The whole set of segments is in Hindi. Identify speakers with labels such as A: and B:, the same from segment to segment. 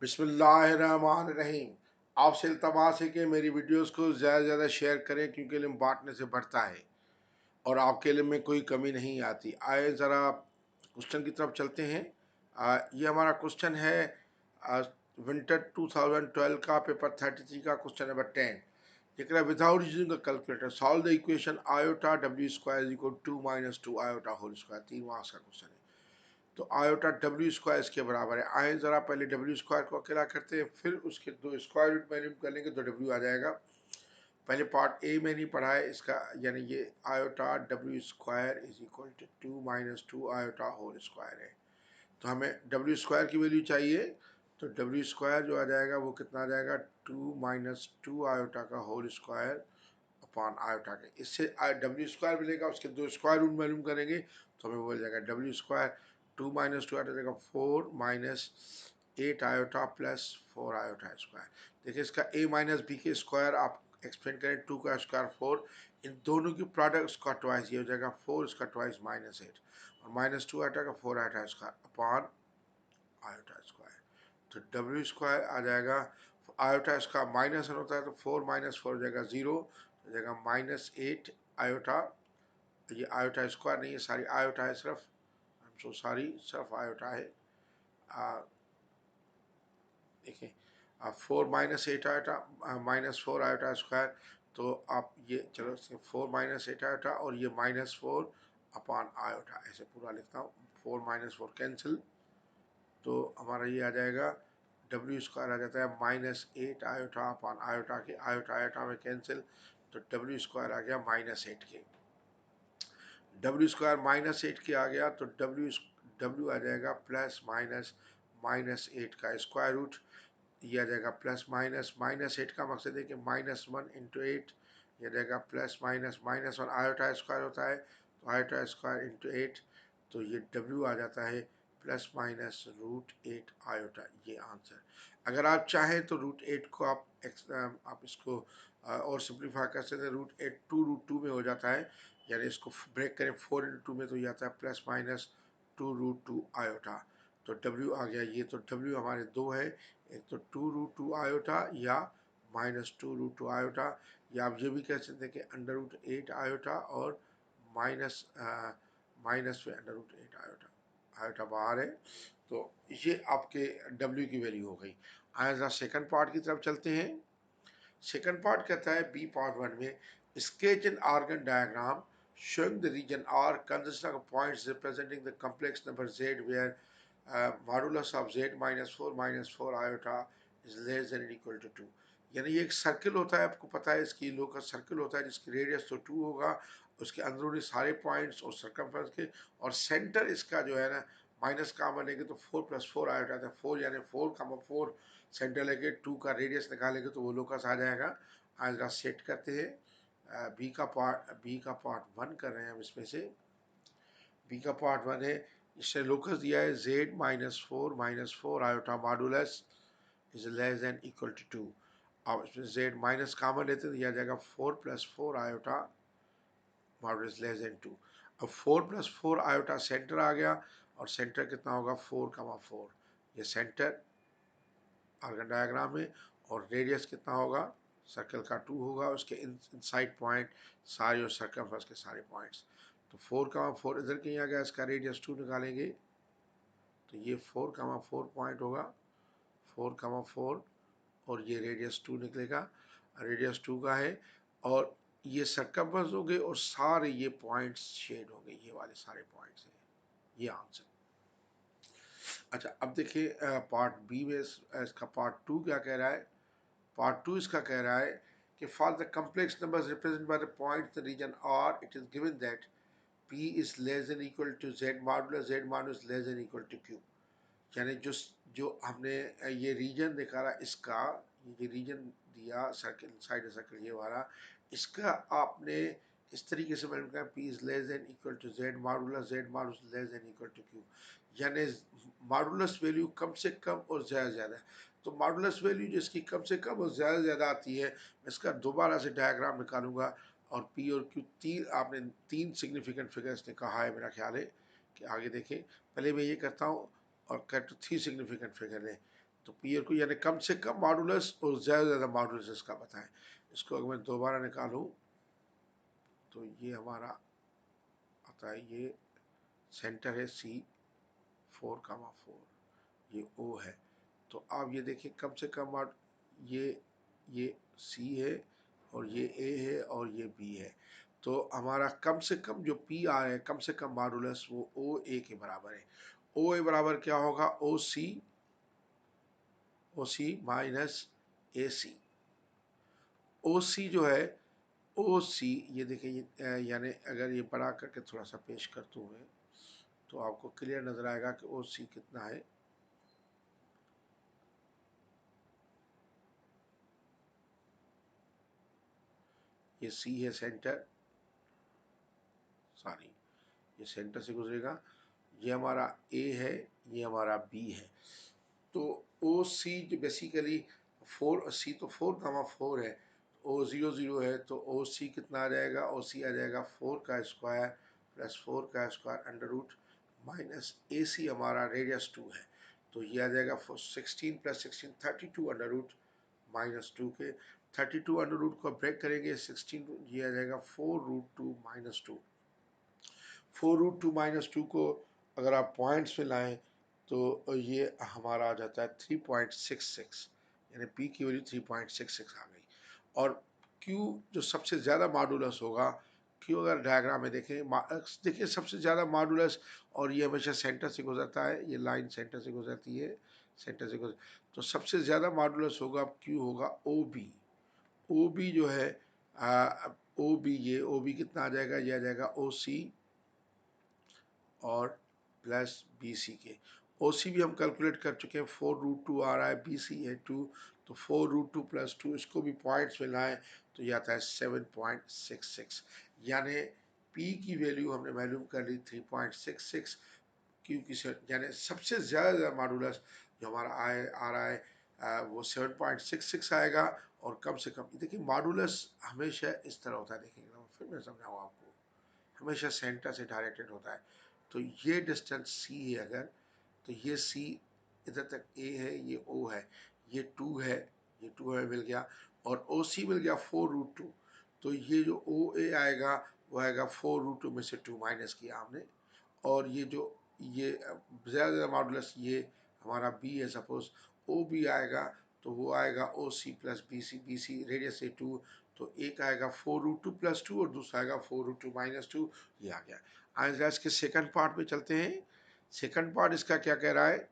A: बिस्मिल्लाहिर्रहमानिर्रहीम। आपसे इल्तमास है कि मेरी वीडियोस को ज़्यादा से ज़्यादा शेयर करें क्योंकि इल्म बांटने से बढ़ता है और आपके इल्म में कोई कमी नहीं आती। आए ज़रा क्वेश्चन की तरफ चलते हैं। ये हमारा क्वेश्चन है विंटर 2012 का पेपर 33 का क्वेश्चन नंबर 10। ये कह रहा है without using a calculator solve the equation iota डब्ल्यू square is equal to minus two iota whole square. 3 marks का क्वेश्चन है। तो आयोटा डब्ल्यू स्क्वायर इसके बराबर है। आए ज़रा पहले डब्ल्यू स्क्वायर को अकेला करते हैं, फिर उसके दो स्क्वायर रूट में कर लेंगे तो डब्ल्यू आ जाएगा। पहले पार्ट ए में नहीं पढ़ा है इसका, यानी ये आयोटा डब्ल्यू square is equal to 2 - 2 iota whole square है। तो हमें डब्ल्यू स्क्वायर की वैल्यू चाहिए, तो डब्ल्यू स्क्वायर जो आ जाएगा वो कितना आ जाएगा 2 - 2 आयोटा का होल स्क्वायर अपॉन आयोटा के। इससे डब्ल्यू स्क्वायर मिलेगा, उसके दो स्क्वायर रूट मालूम करेंगे तो हमें बोल जाएगा डब्ल्यू स्क्वायर 2 - 2 आ जाएगा 4 - 8 आयोटा प्लस 4 आयोटा स्क्वायर। देखिए इसका a माइनस बी के स्क्वायर आप एक्सपेंड करें, 2 का स्क्वायर 4, इन दोनों की प्रोडक्ट उसका ट्वाइस, ये हो जाएगा 4 इसका ट्वाइस -8 और -2 आयोटा का 4 iota square upon iota square. तो डब्ल्यू स्क्वायर आ जाएगा, आयोटा इसका माइनस होता है तो 4 - 4 हो जाएगा 0, हो जाएगा -8 आयोटा। ये आयोटा स्क्वायर नहीं है, सारी आयोटा है सिर्फ, आई एम सो सॉरी, सिर्फ आयोटा है। देखिए 4 - 8 आयोटा -4 आयोटा स्क्वायर। तो आप ये चलो 4 - 8 आयोटा और ये -4 अपॉन आयोटा, ऐसे पूरा लिखता हूँ। 4 - 4 कैंसिल, तो हमारा ये आ जाएगा डब्ल्यू स्क्वायर आ जाता है -8 आयोटा अपॉन आयोटा के, आयोटा आयोटा में कैंसिल, तो डब्ल्यू स्क्वायर आ गया -8 के। डब्ल्यू स्क्वायर -8 के आ गया तो डब्ल्यू आ जाएगा प्लस माइनस -8 का स्क्वायर रूट, ये आ जाएगा प्लस माइनस -8 का मकसद है कि -1 × 8, ये रहेगा प्लस माइनस -1 आयोटा स्क्वायर होता है तो आयोटा स्क्वायर × 8, तो ये डब्ल्यू आ जाता है प्लस माइनस √8 आयोटा, ये आंसर। अगर आप चाहें तो √8 को आप इसको और सिंप्लीफाई कर सकते हैं। √8 2 √2 में हो जाता है, यानी इसको ब्रेक करें 4 × 2 में तो ये आता है प्लस माइनस 2 √2 आयोटा। तो डब्ल्यू आ गया ये, तो डब्ल्यू हमारे दो है, एक तो 2 √2 आयोटा या -2 √2 आयोटा, या आप ये भी कह सकते हैं कि √8 आयोटा और माइनस माइनस में √8 आयोटा, आयोटा बाहर है। तो ये आपके डब्ल्यू की वैल्यू हो गई। आया सेकंड पार्ट की तरफ चलते हैं। सेकंड पार्ट कहता है बी पार्ट 1 में sketch an Argand diagram showing the region R consisting of points representing the complex number Z where modulus of Z -4 iota is less than or equal to 2। यानी ये एक सर्किल होता है, आपको पता है इसकी लोकस सर्किल होता है जिसकी रेडियस तो 2 होगा, उसके अंदरूनी सारे पॉइंट्स और सर्कमफ्रेंस के, और सेंटर इसका जो है ना माइनस कामन लेंगे तो 4 + 4 आयोटा था, 4 यानी 4, सेंटर लेके 2 का रेडियस निकालेंगे तो वो लोकस आ जाएगा। आज रात सेट करते हैं। बी का पार्ट 1 कर रहे हैं हम इसमें से। बी का पार्ट 1 है, इससे लोकस दिया है Z -4 iota modulus is less than equal to 2। अब इसमें Z माइनस कामन लेते हैं तो यह आ जाएगा 4 + 4 आयोटा मॉडुलस लेस देन 2। अब 4 + 4 आयोटा सेंटर आ गया, और सेंटर कितना होगा 4, 4, ये सेंटर आर्गन डायग्राम में, और रेडियस कितना होगा सर्कल का 2 होगा, उसके इनसाइड पॉइंट सारे और सर्कमफ्रेंस के सारे पॉइंट्स। तो 4, 4 इधर कहीं आ गया, इसका रेडियस 2 निकालेंगे तो ये 4, 4 पॉइंट होगा, 4, 4 और ये रेडियस 2 निकलेगा, रेडियस 2 का है, और ये सर्कमफ्रेंस हो गए और सारे ये पॉइंट्स शेड हो गए, ये वाले सारे पॉइंट्स हैं, ये आंसर। अच्छा अब देखिए पार्ट बी में इसका पार्ट 2 क्या कह रहा है। पार्ट 2 इसका कह रहा है कि for the complex numbers represented by the points the region R it is given that p is less than equal to z modulus less than equal to q। यानी जो हमने ये रीजन दिखा रहा इसका, ये रीजन दिया सर्किल साइड सर्कल ये वाला, इसका आपने इस तरीके से मैंने कहा p is less than equal to z modulus less than equal to q, यानी मॉडुलस वैल्यू कम से कम और ज़्यादा से ज़्यादा। तो मॉडुलस वैल्यू जिसकी कम से कम और ज़्यादा से ज़्यादा आती है, मैं इसका दोबारा से डायग्राम निकालूंगा, और p और q आपने 3 सिग्निफिकेंट फिगर्स ने कहा है, मेरा ख्याल है कि आगे देखें। पहले मैं ये करता हूँ और कट 3 सिग्निफिकेंट फिगर लें। तो पी को यानी कम से कम मॉडुलस और ज़्यादा से ज़्यादा मॉडुलस इसका बताएं। इसको अगर मैं दोबारा निकालूं तो ये हमारा आता है, ये सेंटर है C4,4, ये O है। तो आप ये देखिए कम से कम ये C है और ये A है और ये B है। तो हमारा कम से कम जो पी आ है, कम से कम मॉडुलस वो OA के बराबर है। OA बराबर क्या होगा? OC minus AC। OC जो है, OC ये देखिए, यानी अगर ये बड़ा करके थोड़ा सा पेश कर दूँ मैं तो आपको क्लियर नजर आएगा कि OC कितना है। ये C है सेंटर, सॉरी ये सेंटर से गुजरेगा, ये हमारा A है, ये हमारा B है। तो OC जो बेसिकली 4C तो 4,4 है, O00 है, तो OC कितना आ जाएगा? OC आ जाएगा 4 का स्क्वायर प्लस 4 का square under root minus AC हमारा रेडियस 2 है, तो ये आ जाएगा 16 प्लस 16 32 अंडर रूट माइनस 2 के। 32 अंडर रूट को ब्रेक करेंगे 16, ये आ जाएगा 4√2 - 2। 4√2 - 2 को अगर आप पॉइंट्स में लाएं तो ये हमारा आ जाता है 3.66, यानी पी की वैल्यू 3.66 आ गई। और क्यू जो सबसे ज़्यादा मॉडुलस होगा, क्यू अगर डायग्राम में देखें, देखिए सबसे ज़्यादा मॉडुलस, और ये हमेशा सेंटर से गुजरता है, ये लाइन सेंटर से गुजरती है, सेंटर से गुजर, तो सबसे ज़्यादा मॉडुलस होगा क्यू होगा ओ बी। ओ बी जो है ओ बी, ये ओ बी कितना आ जाएगा? ये आ जाएगा ओ सी और प्लस बी सी के। ओ सी भी हम कैलकुलेट कर चुके हैं, 4√2 आ रहा है, बी सी है 2, तो 4√2 + 2, इसको भी पॉइंट्स में लाएं तो ये आता है 7.66, यानी पी की वैल्यू हमने मालूम कर ली 3.66, क्यू की यानी सबसे ज़्यादा मॉडुलस जो हमारा आ रहा है वो 7.66 आएगा। और कम से कम देखिए मॉडुलस हमेशा इस तरह होता है, देखिए फिर मैं समझाऊँ आपको, हमेशा सेंटर से डायरेक्टेड होता है। तो ये डिस्टेंस C है अगर, तो ये C इधर तक A है, ये O है, ये 2 है, ये 2 है मिल गया, और OC मिल गया 4√2। तो ये जो OA आएगा वो आएगा 4√2 में से 2 माइनस किया हमने, और ये जो ये ज़्यादा मॉडुलस ये हमारा B है, सपोज OB आएगा तो वो आएगा OC प्लस BC रेडियस से 2, तो एक आएगा 4√2 + 2 और दूसरा आएगा 4√2 - 2, ये आ गया। आज इसके सेकंड पार्ट में चलते हैं। सेकंड पार्ट इसका क्या कह रहा है?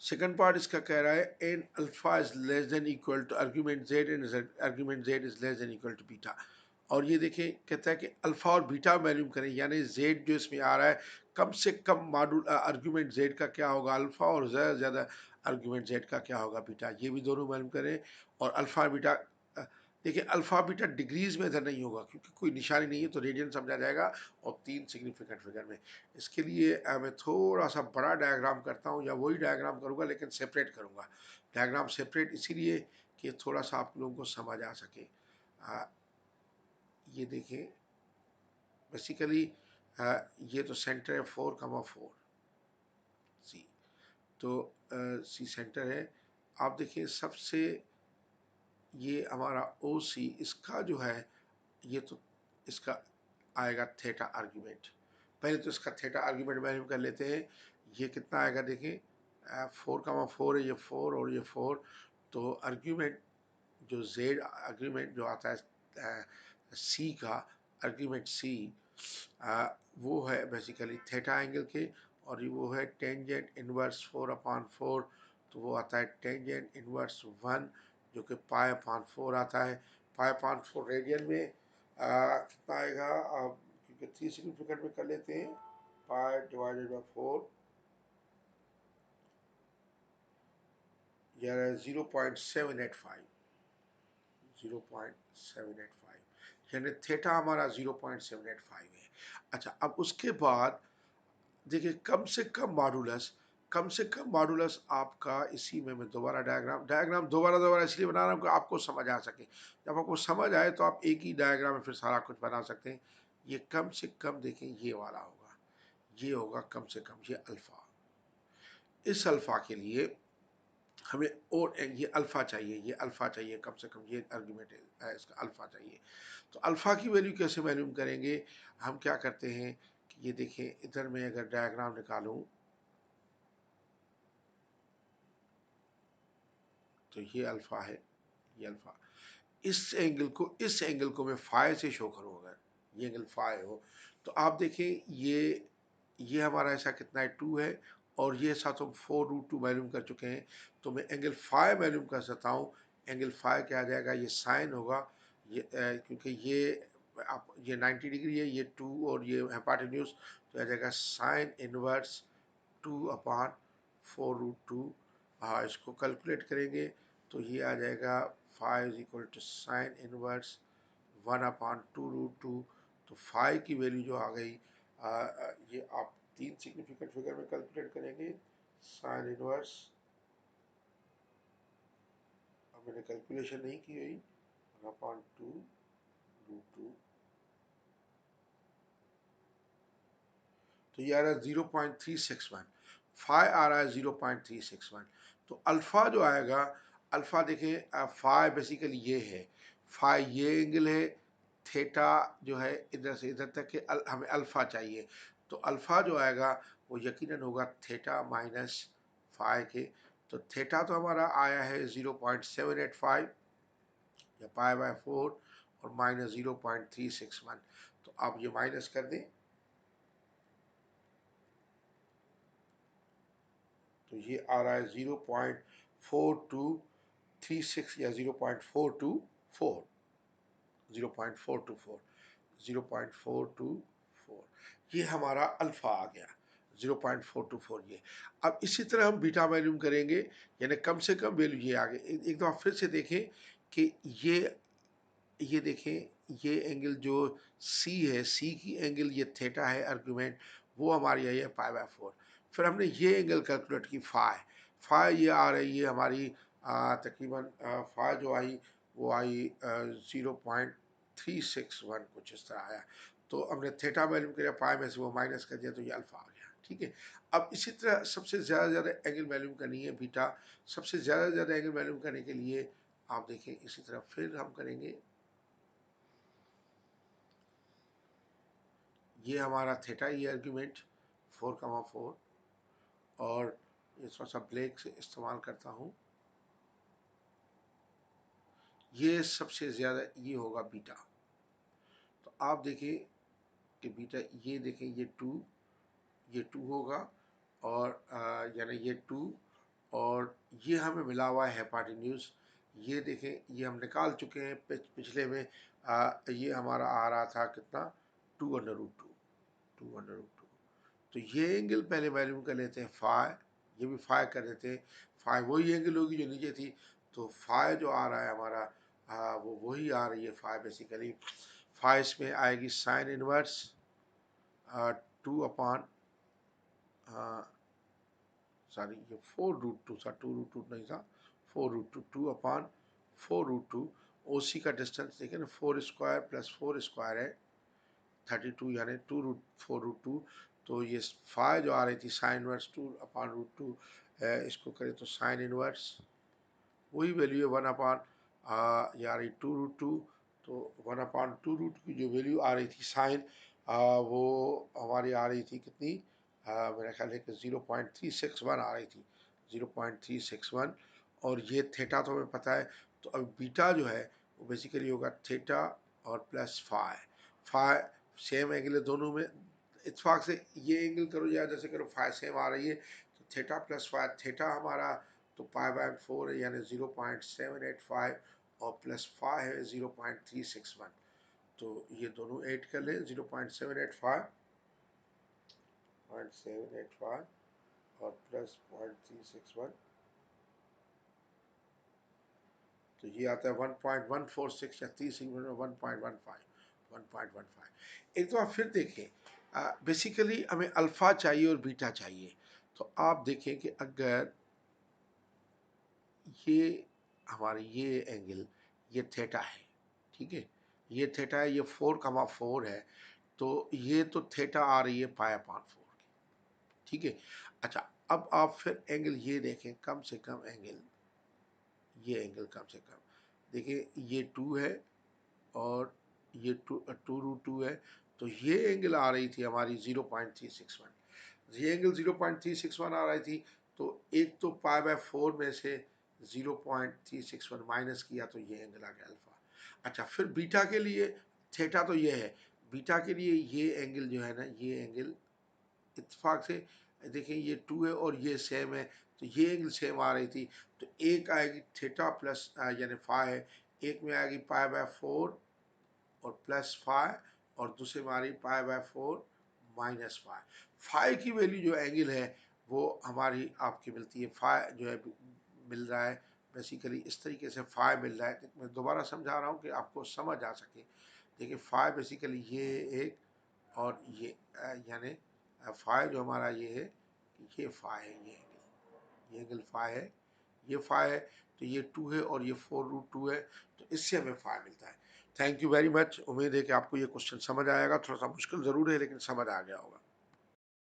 A: सेकंड पार्ट इसका कह रहा है an alpha is less than equal to argument z and argument z is less than equal to beta. और ये देखिए कहता है कि अल्फा और बीटा मालूम करें, यानी जेड जो इसमें आ रहा है कम से कम मॉड्यूल आर्ग्यूमेंट जेड का क्या होगा अल्फा, और ज़्यादा से ज़्यादा आर्ग्यूमेंट जेड का क्या होगा बीटा, ये भी दोनों मालूम करें। और अल्फा बीटा देखिए अल्फा बीटा डिग्रीज में इधर नहीं होगा क्योंकि कोई निशानी नहीं है, तो रेडियन समझा जाएगा, और 3 सिग्निफिकेंट फिगर में। इसके लिए मैं थोड़ा सा बड़ा डायग्राम करता हूँ, या वही डायग्राम करूँगा लेकिन सेपरेट करूँगा। डायग्राम सेपरेट इसीलिए कि थोड़ा सा आप लोगों को समझ आ सके। ये देखिए बेसिकली ये तो सेंटर है 4,4 सी, तो सी सेंटर है। आप देखिए सबसे ये हमारा ओ सी, इसका जो है ये तो इसका आएगा थीटा आर्ग्यूमेंट। पहले तो इसका थीटा आर्ग्यूमेंट वैल्यू कर लेते हैं, ये कितना आएगा देखिए 4,4 है, ये 4 और ये 4, तो आर्ग्यूमेंट जो जेड आर्ग्यूमेंट जो आता है सी का आर्ग्यूमेंट सी, वो है बेसिकली थीटा एंगल के, और वो है टेंजेंट इनवर्स 4/4, तो वो आता है टेंजेंट इनवर्स 1 जो कि π/4 आता है। π/4 रेडियन में कितना आएगा, क्योंकि 3 सिग्निफिकेंट में कर लेते हैं, π/4 यार 0.785, 0.785, यानी थीटा हमारा 0.785 है। अच्छा, अब उसके बाद देखिए कम से कम मॉडुलस आपका, इसी में मैं दोबारा डायग्राम दोबारा इसलिए बना रहा हूँ कि आपको समझ आ सके। जब आपको समझ आए तो आप एक ही डायग्राम में फिर सारा कुछ बना सकते हैं। ये कम से कम देखें, ये वाला होगा, ये होगा कम से कम, ये अल्फा। इस अल्फा के लिए हमें और ये अल्फ़ा चाहिए, ये अल्फ़ा चाहिए, कम से कम ये आर्गुमेंट है इसका, अल्फ़ा चाहिए। तो अल्फ़ा की वैल्यू कैसे मालूम करेंगे? हम क्या करते हैं कि ये देखें, इधर मैं अगर डायग्राम निकालूं तो ये अल्फ़ा है, ये अल्फ़ा। इस एंगल को मैं फाई से शो करूँ, अगर ये एंगल फाई हो तो आप देखें ये हमारा ऐसा कितना है, 2 है, और ये साथ हम 4√2 मालूम कर चुके हैं। तो मैं एंगल फाई मालूम कर सकता हूँ। एंगल फाई क्या आ जाएगा, ये साइन होगा, ये क्योंकि ये आप ये 90 डिग्री है, ये 2 और ये हाइपोटेन्यूज, तो आ जाएगा साइन इनवर्स 2/4√2। हाँ, इसको कैलकुलेट करेंगे तो ये आ जाएगा 5 इक्वल टू साइन इनवर्स 1/2√2। तो 5 की वैल्यू जो आ गई, ये आप 3 सिग्निफिकेंट फिगर में कैलकुलेट करेंगे। साइन इनवर्स, अब मैंने कैलकुलेशन नहीं की हुई, 1/2√2, तो ये आ रहा है 0.361, फाई आ रहा है 0.361। तो अल्फ़ा जो आएगा, अल्फ़ा देखें, फाई बेसिकली ये है, फाई ये एंगल है, थीटा जो है इधर से इधर तक के हमें अल्फ़ा चाहिए। तो अल्फ़ा जो आएगा वो यकीनन होगा थीटा माइनस फाई के। तो थीटा तो हमारा आया है 0.785 या पाई/4, और माइनस 0.361। तो आप ये माइनस कर दें तो ये आ रहा है 0.4236 या 0.424, 0.424, 0.424, ये हमारा अल्फा आ गया, 0.424 ये। अब इसी तरह हम बीटा वैल्यूम करेंगे, यानी कम से कम वैल्यू ये आ गए। एक दफ़ा फिर से देखें कि ये देखें, ये एंगल जो सी है, सी की एंगल ये थीटा है, आर्गुमेंट वो हमारी आई है पाई/4। फिर हमने ये एंगल कैलकुलेट की फाई, फाई ये आ रही है हमारी तकरीबन, फाई जो आई वो आई 0.361 कुछ इस तरह आया। तो हमने थीटा वैल्यू किया, पाई में से वो माइनस कर दिया, तो ये अल्फा आ गया। ठीक है, अब इसी तरह सबसे ज़्यादा एंगल वैल्यूम करनी है बीटा। सबसे ज़्यादा एंगल वैल्यूम करने के लिए आप देखें, इसी तरह फिर हम करेंगे, ये हमारा थीटा, ये आर्ग्यूमेंट 4,4, और ये थोड़ा सा ब्लैक से इस्तेमाल करता हूँ, ये सबसे ज़्यादा ये होगा बीटा। तो आप देखिए कि बीटा, ये देखें, ये टू होगा, और यानी ये 2, और ये हमें मिला हुआ है हाइपोटेन्यूज। ये देखें, ये हम निकाल चुके हैं पिछले में, ये हमारा आ रहा था कितना, 2√2, 2√2। तो ये एंगल पहले वैल्यूम कर लेते हैं फाई, ये भी फाई कर देते हैं। फाई वही एंगल होगी जो नीचे थी, तो फाई जो आ रहा है हमारा, वो वही आ रही है फाई बेसिकली। फाई इसमें आएगी साइन इनवर्स 2 सॉरी, ये 4√2 था, 2√2 नहीं था, 4√2, 2/4√2। ओ सी का डिस्टेंस देखें ना, 4² + 4² है 32, यानी 2√4√2। तो ये फाई जो आ रही थी साइन इनवर्स 2/√2, इसको करें तो साइन इनवर्स वही वैल्यू है 1/, या रही 2√2। तो 1/2√2 की जो वैल्यू आ रही थी साइन, वो हमारी आ रही थी कितनी, मेरा ख्याल है कि 0.361 आ रही थी, 0.361। और ये थीटा तो हमें पता है। तो अब बीटा जो है वो बेसिकली होगा थीटा और plus phi. Phi same angle है दोनों में, इत्फाक से ये एंगल करो या जैसे करो, फाई सेम आ रही है, तो थीटा प्लस फाई, थीटा हमारा तो पाई/4 है, यानी 0.785, और प्लस फाई है 0.361। तो ये दोनों ऐड कर लें, 0.785 और प्लस 0.361, तो ये आता है 1.146, या 30 में 1.15, 1.15। एक तो आप फिर देखें, बेसिकली हमें अल्फ़ा चाहिए और बीटा चाहिए। तो आप देखें कि अगर ये हमारी ये एंगल, ये थीटा है, ठीक है, ये थीटा है, ये 4,4 है, तो ये तो थीटा आ रही है पाई/4, ठीक है। अच्छा, अब आप फिर एंगल ये देखें, कम से कम एंगल, ये एंगल कम से कम देखिए, ये 2 है और ये 2√2 है, तो ये एंगल आ रही थी हमारी 0.361। ये एंगल 0.361 आ रही थी, तो एक तो π/4 में से 0.361 माइनस किया तो ये एंगल आ गया अल्फा। अच्छा, फिर बीटा के लिए थीटा तो ये है, बीटा के लिए ये एंगल जो है ना, ये एंगल इत्तेफाक से देखिए ये 2 है और ये सेम है, तो ये एंगल सेम आ रही थी, तो एक आएगी थीटा प्लस यानी फाइ, एक में आएगी π/4 और प्लस फाइ और दूसरे में आ रही π/4 माइनस फाइ। फाइ की वैल्यू जो एंगल है वो हमारी आपकी मिलती है, फाइ जो है मिल रहा है बेसिकली इस तरीके से फाइ मिल रहा है। मैं दोबारा समझा रहा हूँ कि आपको समझ आ सके। देखिए फाइ बेसिकली ये एक और ये यानी फाइ जो हमारा ये है, ये फाइ है, ये एंगल फाइ है, ये फाइ है, तो ये 2 है और ये 4√2 है, तो इससे हमें फाइ मिलता है। Thank you very much. उम्मीद है कि आपको ये क्वेश्चन समझ आएगा, थोड़ा सा मुश्किल ज़रूर है लेकिन समझ आ गया होगा।